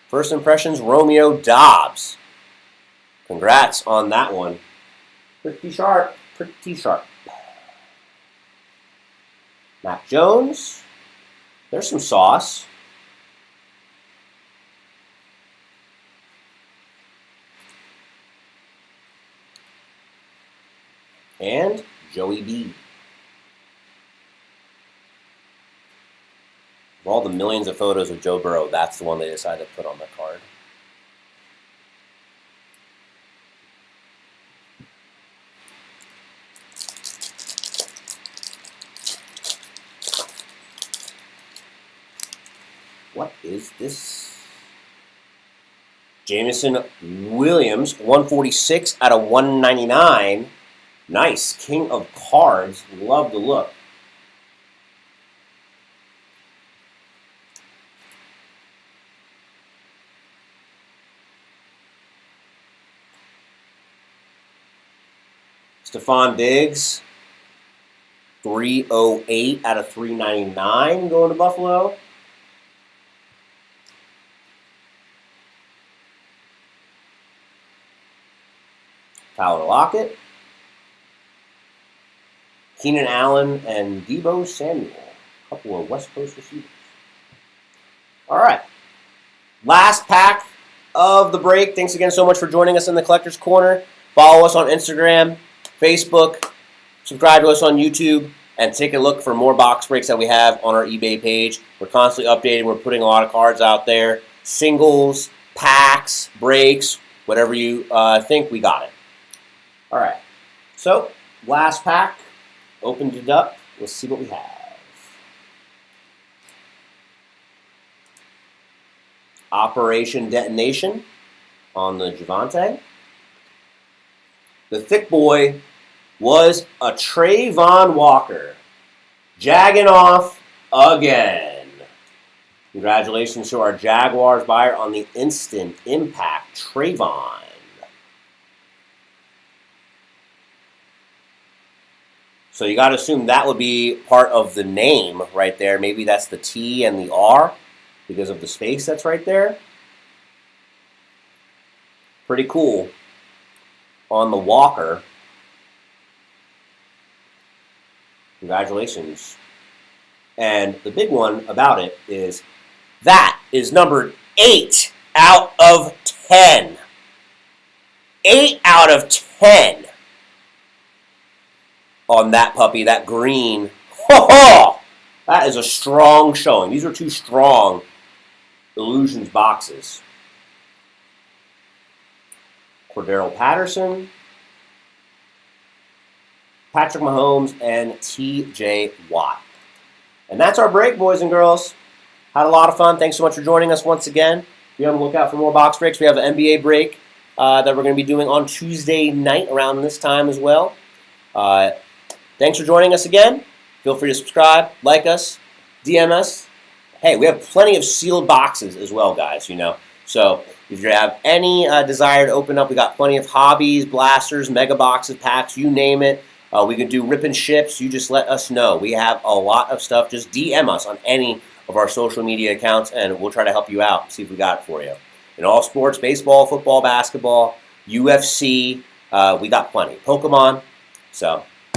S1: first impressions, Romeo Doubs. Congrats on that one. Pretty sharp, pretty sharp. Mac Jones. There's some sauce. And Joey B. Of all the millions of photos of Joe Burrow, that's the one they decided to put on the card. What is this? Jameson Williams, 146 out of 199. Nice. King of Cards. Love the look. Stephon Diggs, 308 out of 399 going to Buffalo. Tyler Lockett, Keenan Allen, and Deebo Samuel. A couple of West Coast receivers. All right. Last pack of the break. Thanks again so much for joining us in the Collector's Corner. Follow us on Instagram, Facebook, subscribe to us on YouTube, and take a look for more box breaks that we have on our eBay page. We're constantly updating. We're putting a lot of cards out there. Singles, packs, breaks, whatever you think, we got it. All right. So, last pack. Opened it up. Let's see what we have. Operation Detonation on the Javonte. The thick boy was a Trayvon Walker. Jagging off again. Congratulations to our Jaguars buyer on the instant impact, Trayvon. So you got to assume that would be part of the name right there. Maybe that's the T and the R because of the space that's right there. Pretty cool on the Walker. Congratulations. And the big one about it is that is numbered 8 out of 10. 8 out of 10 on that puppy, that green. Ho ho! That is a strong showing. These are two strong Illusions boxes. Cordero Patterson, Patrick Mahomes, and T.J. Watt. And that's our break, boys and girls. Had a lot of fun. Thanks so much for joining us once again. Be on the lookout for more box breaks. We have an NBA break that we're going to be doing on Tuesday night around this time as well. Thanks for joining us again. Feel free to subscribe, like us, DM us. Hey, we have plenty of sealed boxes as well, guys, So if you have any desire to open up, we got plenty of hobbies, blasters, mega boxes, packs, you name it. We can do rip and ships. You just let us know. We have a lot of stuff. Just DM us on any of our social media accounts, and we'll try to help you out, see if we got it for you. In all sports, baseball, football, basketball, UFC, we got plenty. Pokemon. So